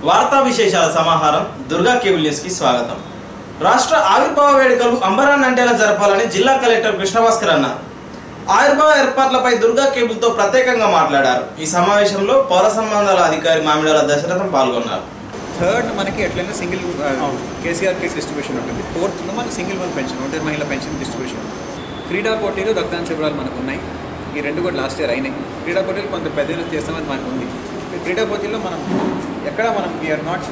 వార్తా విశేషాల సమాహారం దుర్గా కేబుల్ న్యూస్ కి స్వాగతం. రాష్ట్ర ఆవిర్భావ వేడుకలు అంబరాన్నంటేలా జరపాలని జిల్లా కలెక్టర్ కృష్ణభాస్కర్ అన్నారు. ఆవిర్భావ ఏర్పాట్లపై దుర్గా కేబుల్ తో ప్రత్యేకంగా మాట్లాడారు. ఈ సమావేశంలో పౌర సంబంధాల అధికారి మామిడాల దశరథం పాల్గొన్నారు. థర్డ్ మనకి ఎట్లయినా సింగిల్ కేసీఆర్ కిట్ డిస్ట్రిబ్యూషన్ ఉంటుంది. ఫోర్త్ మనకి సింగిల్ వన్ పెన్షన్ ఒంటరి మహిళ పెన్షన్ డిస్ట్రిబ్యూషన్. క్రీడా పోటీలు రక్తదాన శిబిరాలు మనకు ఉన్నాయి. ఈ రెండు కూడా లాస్ట్ ఇయర్ అయినాయి. క్రీడా పోటీలు కొంత పెద్దలు చేస్తామని మనకు ఉంది. క్రీడా పోటీల్లో మనం ఎక్కడ మనం వీఆర్ నాట్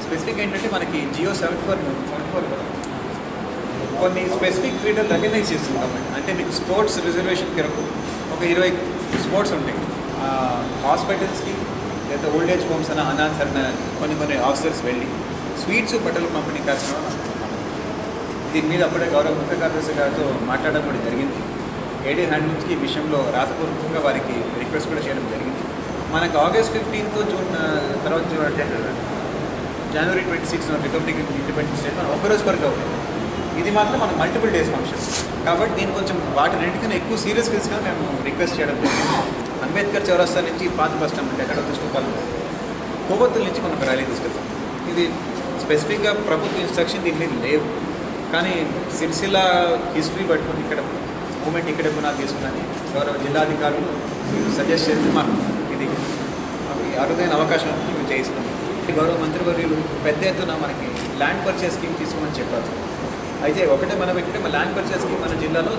స్పెసిఫిక్ ఏంటంటే మనకి జియో 74 కొన్ని స్పెసిఫిక్ క్రీడలు రికగ్నైజ్ చేస్తుంటాం. అంటే మీకు స్పోర్ట్స్ రిజర్వేషన్ కొరకు ఒక 20 స్పోర్ట్స్ ఉంటాయి. హాస్పిటల్స్కి లేదా ఓల్డ్ ఏజ్ హోమ్స్ అన్న అనాథ కొన్ని ఆఫీసర్స్ వెళ్ళి స్వీట్స్ బట్టలు పంపిణీ కార్యక్రమం దీని మీద అప్పుడే గౌరవ ముఖ్య కార్యదర్శి గారితో మాట్లాడడం కూడా జరిగింది. ఏడీ హ్యాండ్లూమ్స్కి ఈ విషయంలో రాతపూర్వకంగా వారికి రిక్వెస్ట్ కూడా చేయడం జరిగింది. మనకు ఆగస్ట్ 15 జూన్ తర్వాత జనవరి 26 రిపబ్లిక్ ఇండిపెండెన్స్ డే మనం ఒక్కరోజు వరకు అవుతుంది. ఇది మాత్రం మనకు మల్టిపుల్ డేస్ ఫంక్షన్ కాబట్టి దీని కొంచెం వాటి రెండుకన్నా ఎక్కువ సీరియస్గా తీసుకొని మేము రిక్వెస్ట్ చేయడం జరిగింది. అంబేద్కర్ చౌరస్తా నుంచి పాత బస్ స్టాండ్ అంటే ఎక్కడ దృష్టిపాలు కొవ్వొత్తుల నుంచి మనం ఒక ర్యాలీ తీసుకెళ్తాం. ఇది స్పెసిఫిక్గా ప్రభుత్వ ఇన్స్ట్రక్షన్ దీని మీద లేవు. కానీ సిరిసిల్ల హిస్టరీ పట్టుకుని ఇక్కడ మూమెంట్ ఇక్కడ పునాది తీసుకుని గౌరవ జిల్లాధికారులు సజెస్ట్ చేస్తే మాకు ఇది అరుదైన అవకాశం మేము చేయిస్తున్నాం. గౌరవ మంత్రివర్యులు పెద్ద ఎత్తున మనకి ల్యాండ్ పర్చేస్ స్కీమ్ తీసుకోమని చెప్పారు. అయితే ఒకటే మనం పెట్టితే మన ల్యాండ్ పర్చేస్ స్కీమ్ మన జిల్లాలో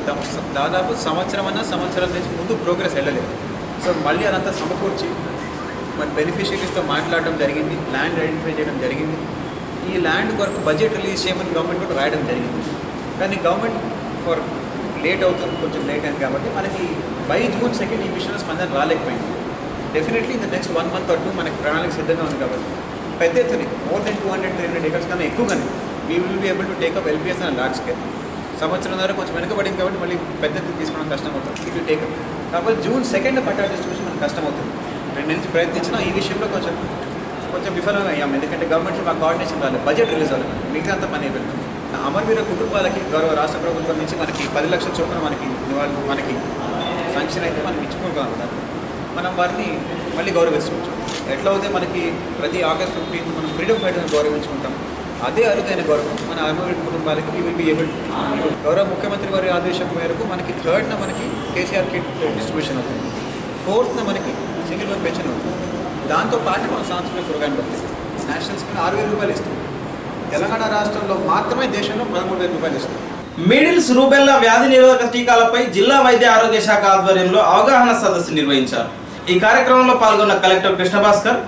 దాదాపు సంవత్సరం నుంచి ముందు ప్రోగ్రెస్ వెళ్ళలేదు. సో మళ్ళీ అదంతా సమకూర్చి మన బెనిఫిషరీస్తో మాట్లాడడం జరిగింది. ల్యాండ్ ఐడెంటిఫై చేయడం జరిగింది. ఈ ల్యాండ్ కొరకు బడ్జెట్ రిలీజ్ చేయమని గవర్నమెంట్ కూడా రాయడం జరిగింది. కానీ గవర్నమెంట్ ఫర్ లేట్ అవుతుంది, కొంచెం లేట్ అయింది కాబట్టి మనకి బై జూన్ 2 ఈ విషయంలో స్పందన రాలేకపోయింది. Definitely in the next 1 month or 2 మనకి ప్రణాళిక సిద్ధంగా ఉంది కాబట్టి పెద్ద ఎత్తున మోర్ దెన్ 200-300 acres కన్నా ఎక్కువగానే we will be able to take up LPS and large scale. సంవత్సరంన్నర కొంచెం వెనుకబడింది కాబట్టి మళ్ళీ పెద్ద ఎత్తున తీసుకోవడం కష్టం అవుతుంది. ఇట్ విల్ టేకప్ కాబట్టి జూన్ 2 పట్టా డిస్ట్రిబ్యూషన్ మనకు కష్టం అవుతుంది. 2 నుంచి ప్రయత్నించినా ఈ విషయంలో కొంచెం విఫలం అయ్యాం. ఎందుకంటే గవర్నమెంట్ మా కోఆర్డినేషన్ రాలేదు, బడ్జెట్ రిలీజ్ అవ్వాలి, మిగతా అంతా పని అయిపోయింది. అమరవీర కుటుంబాలకి గౌరవ రాష్ట్ర ప్రభుత్వం నుంచి మనకి 10 లక్షల చొప్పున మనకి శాంక్షన్ అయితే మనం ఇచ్చుకుంటాం కదా. మనం వారిని మళ్ళీ గౌరవించుకుంటాం. ఎట్లా అయితే మనకి ప్రతి ఆగస్ట్ 15 మనం ఫ్రీడమ్ ఫైటర్ని గౌరవించుకుంటాం. అదే అరుదైన గౌరవం మన అమరవీర కుటుంబాలకి వీ విల్ బీ ఏబుల్. గౌరవ ముఖ్యమంత్రి వారి ఆదేశం మేరకు మనకి 3rd మనకి కేసీఆర్ కిట్ డిస్ట్రిబ్యూషన్ అవుతుంది. 4th మనకి సింగిల్ వన్ పెన్షన్ అవుతుంది. దాంతోపాటు మన సాంస్కృతిక ప్రోగ్రామ్ పడుతుంది. నేషనల్ స్కీమ్ 6,000 రూపాయలు ఇస్తుంది. తెలంగాణ రాష్ట్రంలో మాత్రమే దేశంలో 13,000 రూపాయలు ఇస్తుంది. మీడిల్స్ రూబెల్లా వ్యాధి నిరోధక టీకాలపై జిల్లా వైద్య ఆరోగ్య శాఖ ఆధ్వర్యంలో అవగాహన సదస్సు నిర్వహించారు. ఈ కార్యక్రమంలో పాల్గొన్న కలెక్టర్ కృష్ణభాస్కర్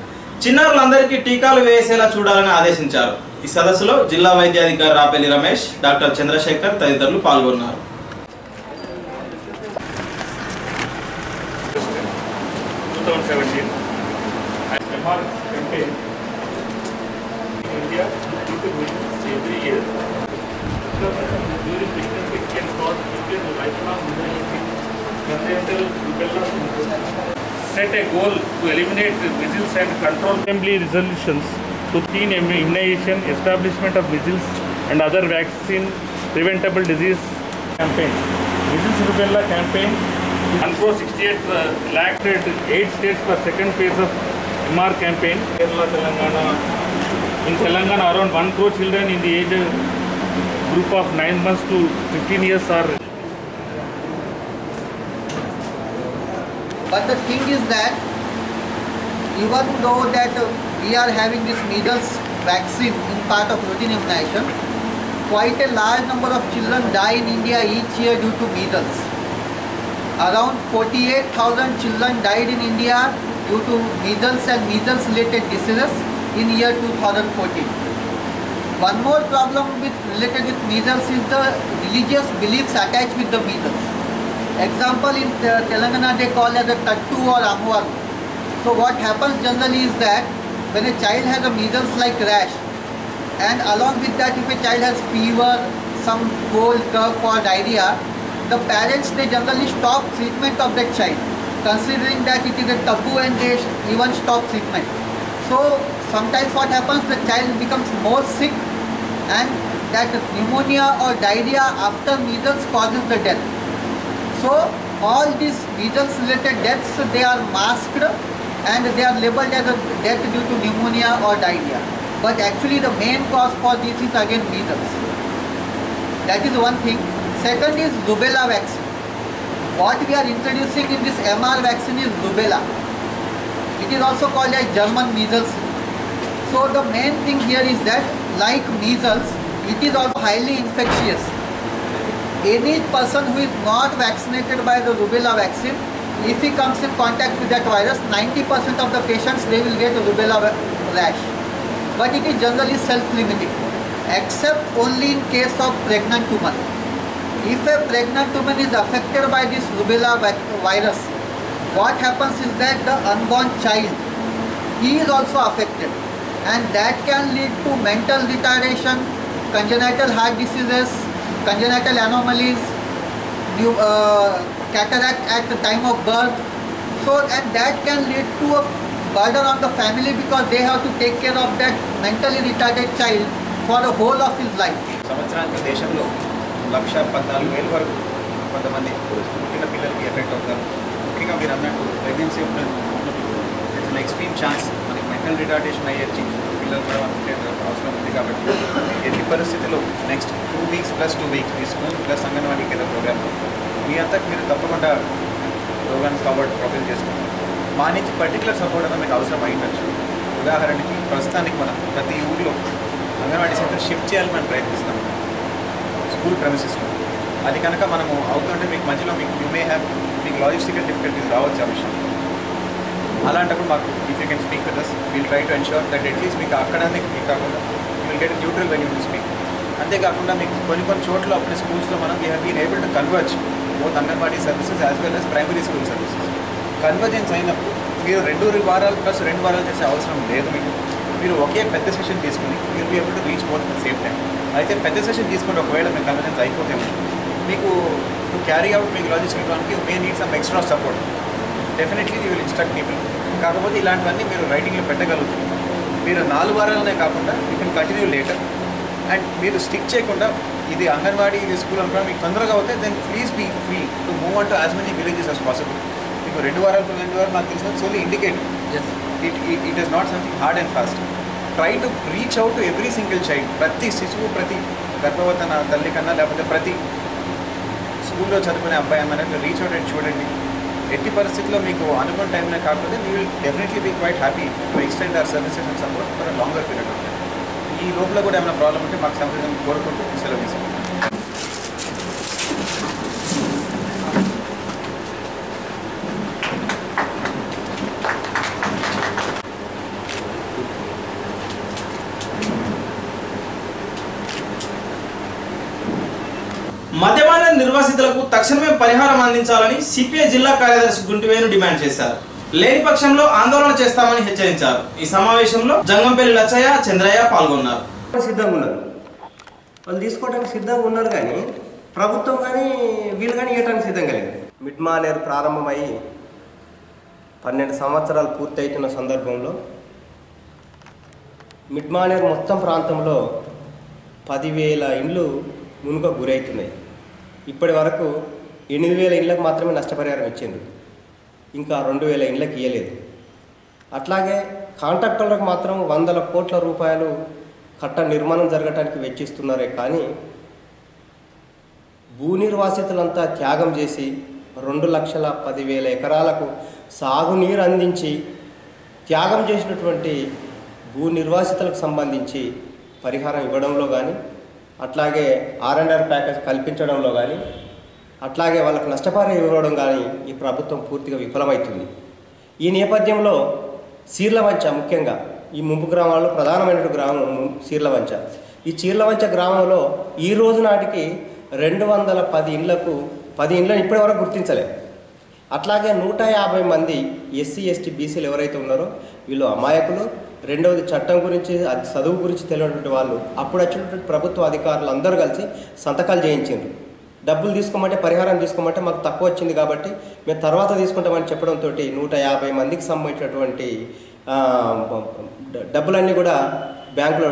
చిన్నారులందరికీ టీకాలు వేసేలా చూడాలని ఆదేశించారు. ఈ సదస్సులో జిల్లా వైద్యాధికారి రాపెల్లి రమేష్, డాక్టర్ చంద్రశేఖర్ తదితరులు పాల్గొన్నారు. Set a goal to eliminate measles and control assembly resolutions to teen immunization, establishment of measles and other vaccine preventable disease campaign. Measles rubella campaign 1,68 lakh 8 states for second phase of MR campaign. Kerala, Telangana. In Telangana, around 1 crore children in the age group of 9 months to 15 years are. But the thing is that even though that we are having this measles vaccine in part of routine immunization, quite a large number of children die in India each year due to measles. Around 48,000 children died in India due to measles and measles related diseases in year 2014. One more problem related with measles is the religious beliefs attached with the measles. Example, in Telangana they call it the Tattu or Amvaru. So what happens generally is that when a child has a measles like rash, and along with that if a child has fever, some cold, cough or diarrhea, the parents they generally stop treatment of that child, considering that it is a taboo, and they even stop treatment. So sometimes what happens, the child becomes more sick, and that pneumonia or diarrhea after measles causes the death. So all these measles related deaths, they are masked and they are labeled as a death due to pneumonia or diarrhea. But actually the main cause for this is again measles. That is one thing. Second is rubella vaccine. What we are introducing in this MR vaccine is rubella. It is also called as German measles. So the main thing here is that like measles, it is also highly infectious. Any person who is not vaccinated by the rubella vaccine, if he comes in contact with that virus, 90% of the patients, they will get a rubella rash. But it is generally self-limiting, except only in case of pregnant woman. If a pregnant woman is affected by this rubella virus, what happens is that the unborn child, he is also affected, and that can lead to mental retardation, congenital heart diseases, congenital anomalies, cataract at the time of birth. So, and that can lead to a burden on the family because they have to take care of that mentally retarded child for the whole of his life. సంవత్సరానికి దేశంలో 1,14,000 వరకు కొంతమంది పుట్టిన పిల్లలకి effect అవుతారు. ముఖ్యంగా మీరు అన్నట్టు pregnancy it's an extreme chance మనకి మెంటల్ రిటార్డేషన్ అయ్యే పిల్లలు కూడా అవసరం ఉంది. కాబట్టి ఎన్ని పరిస్థితుల్లో నెక్స్ట్ 2 weeks + 2 weeks ఈ స్కూల్ ప్లస్ అంగన్వాడీకి ఏదో ప్రోగ్రామ్ మీ అంతకు మీరు తప్పకుండా ప్రోగ్రామ్స్ కాబట్టి ప్రొవైడ్ చేసుకుంటాం. మా నుంచి పర్టికులర్ సపోర్ట్ అనేది మీకు అవసరం అయ్యిండొచ్చు. ఉదాహరణకి ప్రస్తుతానికి మనం ప్రతి ఊరిలో అంగన్వాడీ సెంటర్ షిఫ్ట్ చేయాలని మనం ప్రయత్నిస్తాం స్కూల్ ప్రెమిసెస్లో. అది కనుక మనము అవుతుంటే మీకు మధ్యలో మీకు మీకు లాజిస్టికల్ డిఫికల్టీస్ రావచ్చు ఆ విషయం. అలాంటప్పుడు మాకు if you can speak with us, will try to ensure that at least మీకు అక్కడనే కాకుండా you will get neutral when you to speak. అంతేకాకుండా మీకు కొన్ని చోట్ల అప్పుడు స్కూల్స్లో మనం we have been able to converge both anganwadi services as well as primary school services. Convergence అయినప్పుడు మీరు 2 వారాలు + 2 వారాలు చేసే అవసరం లేదు. మీరు ఒకే పెద్ద సెషన్ తీసుకుని మీరు be able to reach both at the same time. అయితే పెద్ద సెషన్ తీసుకుంటే ఒకవేళ మీకు కన్వర్జెన్స్ అయిపోతే మీకు టు క్యారీ అవుట్ మీకు లాజిస్టిక్ ప్లాన్కి you may need some extra support. Definitely you will instruct people. కాకపోతే ఇలాంటివన్నీ మీరు రైటింగ్లో పెట్టగలుగుతారు. మీరు 4 వారాలనే కాకుండా you can continue later. And మీరు స్టిక్ చేయకుండా ఇది అంగన్వాడీ ఇది స్కూల్ అనుకున్నా మీకు తొందరగా అవుతే then please be free to move on to as many villages as possible. మీకు 2 వారాలు నాకు తెలిసిన only indicate it is not something hard and fast. Try to reach out to every single child. ప్రతి శిశువు ప్రతి గర్భవతన తల్లి కన్నా లేకపోతే ప్రతి స్కూల్లో చదువుకునే అబ్బాయి అన్నట్టు రీచ్ అవుట్ అండ్ చూడండి. ఎట్టి పరిస్థితుల్లో మీకు అనుకున్న టైంలో కాకపోతే we will definitely be quite happy to extend our services and support for a longer period of time. ఈ లోపల కూడా ఏమైనా ప్రాబ్లం ఉంటే మాకు సంప్రదించడం కోరుకుంటూ సెలవు తీసుకుంటాం. మద్యపాన నిర్వాసితులకు తక్షణమే పరిహారం అందించాలని సిపిఐ జిల్లా కార్యదర్శి గుంటివేణు డిమాండ్ చేశారు. లేని పక్షంలో ఆందోళన చేస్తామని హెచ్చరించారు. ఈ సమావేశంలో జంగంపల్లి లచ్చయ్య, చంద్రయ్య పాల్గొన్నారు. సిద్ధంగా ఉన్నారు, వాళ్ళు తీసుకోవడానికి సిద్ధంగా ఉన్నారు, కానీ ప్రభుత్వం కానీ వీళ్ళు కానీ ఇవ్వడానికి సిద్ధంగా లేదు. మిడ్మానేర్ ప్రారంభమై 12 సంవత్సరాలు పూర్తి అవుతున్న సందర్భంలో మిడ్మానేర్ మొత్తం ప్రాంతంలో 10,000 ఇండ్లు మునుక గురవుతున్నాయి. ఇప్పటి వరకు 8,000 ఇండ్లకు మాత్రమే నష్టపరిహారం ఇచ్చిండ్రు, ఇంకా 2,000 ఇండ్లకు ఇవ్వలేదు. అట్లాగే కాంట్రాక్టర్లకు మాత్రం 100 కోట్ల రూపాయలు కట్ట నిర్మాణం జరగటానికి వెచ్చిస్తున్నారే, కానీ భూ నిర్వాసితులంతా త్యాగం చేసి 2,10,000 ఎకరాలకు సాగునీరు అందించి త్యాగం చేసినటువంటి భూ నిర్వాసితులకు సంబంధించి పరిహారం ఇవ్వడంలో కానీ, అట్లాగే R&R ప్యాకేజ్ కల్పించడంలో కానీ, అట్లాగే వాళ్ళకు నష్టపరిహారం ఇవ్వడం కానీ ఈ ప్రభుత్వం పూర్తిగా విఫలమవుతుంది. ఈ నేపథ్యంలో చీర్లవంచ, ముఖ్యంగా ఈ ముంపు గ్రామాల్లో ప్రధానమైన గ్రామం చీర్లవంచ. ఈ చీర్లవంచ గ్రామంలో ఈ రోజు నాటికి 210 ఇండ్లకు 10 ఇండ్లను ఇప్పటి వరకు గుర్తించలేదు. అట్లాగే 150 మంది SC ST బీసీలు ఎవరైతే ఉన్నారో వీళ్ళు అమాయకులు. రెండవది చట్టం గురించి, చదువు గురించి తెలియనటువంటి వాళ్ళు అప్పుడు వచ్చినటువంటి ప్రభుత్వ అధికారులు అందరూ కలిసి సంతకాలు చేయించారు. డబ్బులు తీసుకోమంటే, పరిహారం తీసుకోమంటే మాకు తక్కువ వచ్చింది కాబట్టి మేము తర్వాత తీసుకుంటామని చెప్పడంతో 150 మందికి సంబంధించినటువంటి డబ్బులన్నీ కూడా బ్యాంకులో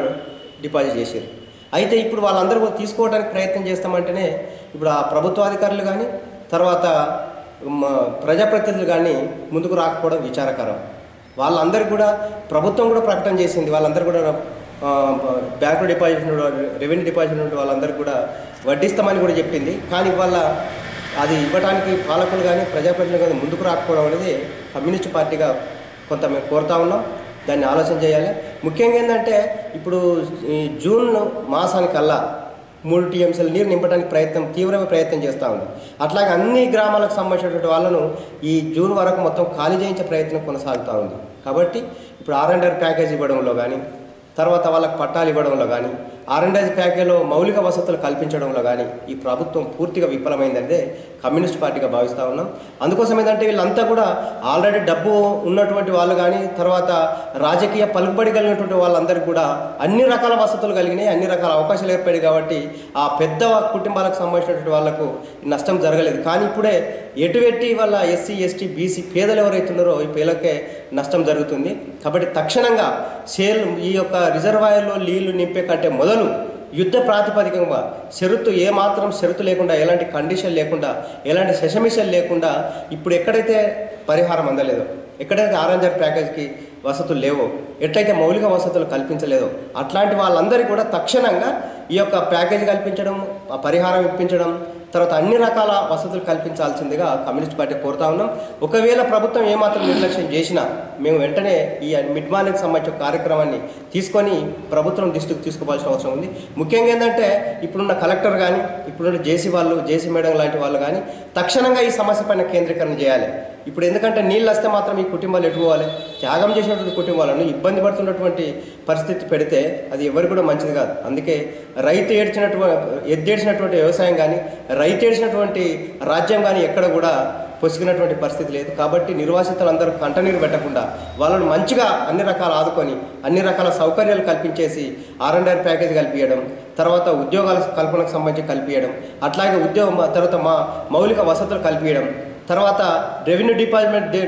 డిపాజిట్ చేశారు. అయితే ఇప్పుడు వాళ్ళందరూ తీసుకోవడానికి ప్రయత్నం చేస్తామంటేనే ఇప్పుడు ఆ ప్రభుత్వాధికారులు కానీ తర్వాత ప్రజాప్రతినిధులు కానీ ముందుకు రాకపోవడం విచారకరం. వాళ్ళందరూ కూడా ప్రభుత్వం కూడా ప్రకటన చేసింది. వాళ్ళందరూ కూడా బ్యాంకు డిపాజిట్, రెవెన్యూ డిపాజిట్ నుండి వాళ్ళందరూ కూడా వడ్డిస్తామని కూడా చెప్పింది. కానీ వాళ్ళ అది ఇవ్వడానికి పాలకులు కానీ ప్రజాప్రతినిధులు కానీ ముందుకు రాకపోవడం అనేది కమ్యూనిస్ట్ పార్టీగా కొంత మేము కోరుతా ఉన్నాం. దాన్ని ఆలోచన చేయాలి. ముఖ్యంగా ఏంటంటే ఇప్పుడు ఈ జూన్ మాసానికల్లా 3 TMCల నీరు నింపడానికి తీవ్రమైన ప్రయత్నం చేస్తూ ఉంది. అట్లాగే అన్ని గ్రామాలకు సంబంధించినటువంటి వాళ్ళను ఈ జూన్ వరకు మొత్తం ఖాళీ చేయించే ప్రయత్నం కొనసాగుతూ ఉంది. కాబట్టి ఇప్పుడు R&R ప్యాకేజ్ ఇవ్వడంలో కానీ, తర్వాత వాళ్ళకి పట్టాలు ఇవ్వడంలో కానీ, R&R ప్యాకేజీలో మౌలిక వసతులు కల్పించడంలో కానీ ఈ ప్రభుత్వం పూర్తిగా విఫలమైందంటే కమ్యూనిస్ట్ పార్టీగా భావిస్తూ ఉన్నాం. అందుకోసం ఏంటంటే వీళ్ళంతా కూడా ఆల్రెడీ డబ్బు ఉన్నటువంటి వాళ్ళు కానీ, తర్వాత రాజకీయ పలుకుబడి కలిగినటువంటి వాళ్ళందరికీ కూడా అన్ని రకాల వసతులు కలిగినాయి, అన్ని రకాల అవకాశాలు ఏర్పడాయి. కాబట్టి ఆ పెద్ద కుటుంబాలకు సంబంధించినటువంటి వాళ్ళకు నష్టం జరగలేదు. కానీ ఇప్పుడే ఎటువెట్టి వాళ్ళ SC, ST, BC పేదలు ఎవరైతున్నారో ఈ పేదలకే నష్టం జరుగుతుంది. కాబట్టి తక్షణంగా ఈ యొక్క రిజర్వాయర్లో నీళ్లు నింపే కంటే మొదలు యుద్ధ ప్రాతిపదికంగా ఏమాత్రం షరతు లేకుండా, ఎలాంటి కండిషన్ లేకుండా, ఎలాంటి సెషమిషన్ లేకుండా ఇప్పుడు ఎక్కడైతే పరిహారం అందలేదో, ఎక్కడైతే R&R ప్యాకేజ్కి వసతులు లేవో, ఎట్లయితే మౌలిక వసతులు కల్పించలేదో అట్లాంటి వాళ్ళందరికీ కూడా తక్షణంగా ఈ యొక్క ప్యాకేజ్ కల్పించడం, పరిహారం ఇప్పించడం, తర్వాత అన్ని రకాల వసతులు కల్పించాల్సిందిగా కమ్యూనిస్ట్ పార్టీ కోరుతా ఉన్నాం. ఒకవేళ ప్రభుత్వం ఏమాత్రం నిర్లక్ష్యం చేసినా మేము వెంటనే ఈ మిడ్ మార్నింగ్కి సంబంధించిన కార్యక్రమాన్ని తీసుకొని ప్రభుత్వం దృష్టికి తీసుకోవాల్సిన అవసరం ఉంది. ముఖ్యంగా ఏంటంటే ఇప్పుడున్న కలెక్టర్ కానీ, ఇప్పుడున్న జేసీ మేడం లాంటి వాళ్ళు కానీ తక్షణంగా ఈ సమస్య పైన కేంద్రీకరణ చేయాలి. ఇప్పుడు ఎందుకంటే నీళ్ళు వస్తే మాత్రం ఈ కుటుంబాలు ఎట్టుకోవాలి, త్యాగం చేసినటువంటి కుటుంబాలను ఇబ్బంది పడుతున్నటువంటి పరిస్థితి పెడితే అది ఎవరికి కూడా మంచిది కాదు. అందుకే ఎద్దేడ్చినటువంటి వ్యవసాయం కానీ, రైతు ఏడ్చినటువంటి రాజ్యం కానీ ఎక్కడ కూడా పొసిగినటువంటి పరిస్థితి లేదు. కాబట్టి నిర్వాసితులందరూ కంటనీరు పెట్టకుండా వాళ్ళని మంచిగా అన్ని రకాలు ఆదుకొని అన్ని రకాల సౌకర్యాలు కల్పించేసి R&R ప్యాకేజ్ కల్పించడం, తర్వాత ఉద్యోగాల కల్పనకు సంబంధించి కల్పించడం, అట్లాగే తర్వాత మౌలిక వసతులు కల్పించడం, తర్వాత రెవెన్యూ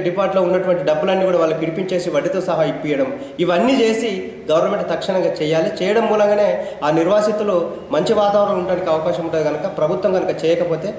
డిపార్ట్లో ఉన్నటువంటి డబ్బులన్నీ కూడా వాళ్ళకి ఇడిపించేసి వడ్డీతో సహా ఇప్పించడం, ఇవన్నీ చేసి గవర్నమెంట్ తక్షణంగా చేయాలి. చేయడం మూలంగానే ఆ నిర్వాసితులు మంచి వాతావరణం ఉండడానికి అవకాశం ఉంటుంది. కనుక ప్రభుత్వం కనుక చేయకపోతే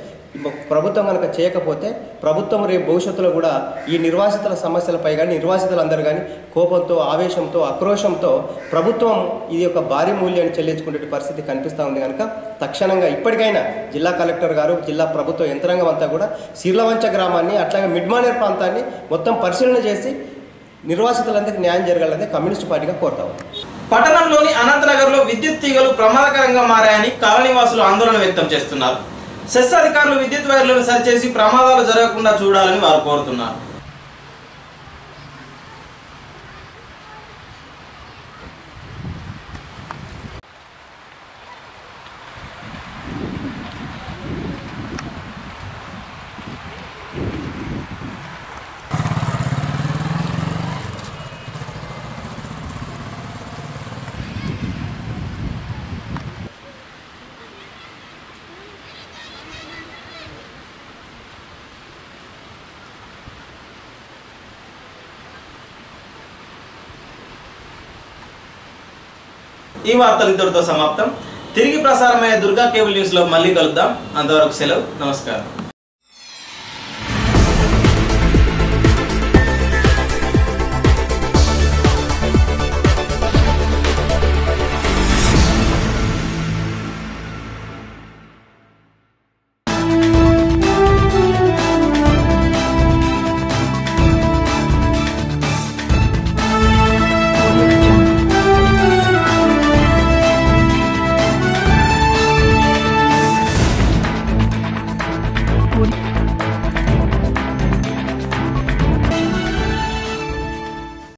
ప్రభుత్వం రేపు భవిష్యత్తులో కూడా ఈ నిర్వాసితుల సమస్యలపై కానీ, నిర్వాసితులందరూ కానీ కోపంతో, ఆవేశంతో, ఆక్రోశంతో ప్రభుత్వం ఇది ఒక భారీ మూల్యాన్ని చెల్లించుకునే పరిస్థితి కనిపిస్తూ ఉంది. కనుక తక్షణంగా ఇప్పటికైనా జిల్లా కలెక్టర్ గారు, జిల్లా ప్రభుత్వ యంత్రాంగం అంతా కూడా శీర్లవంచ గ్రామాన్ని, అట్లాగే మిడ్మానేర్ ప్రాంతాన్ని మొత్తం పరిశీలన చేసి నిర్వాసితులందరికీ న్యాయం జరగాలని కమ్యూనిస్ట్ పార్టీగా కోరుతాము. పట్టణంలోని అనంతనగర్లో విద్యుత్ తీగలు ప్రమాదకరంగా మారాయని కాలనీవాసులు ఆందోళన వ్యక్తం చేస్తున్నారు. సెస్ అధికారులు విద్యుత్ వైర్లను సరిచేసి ప్రమాదాలు జరగకుండా చూడాలని వారు కోరుతున్నారు. ఈ వార్తలు ఇంతటితో సమాప్తం. తిరిగి ప్రసారమయ్యే దుర్గా కేబుల్ న్యూస్లో మళ్ళీ కలుద్దాం. అంతవరకు సెలవు. నమస్కారం.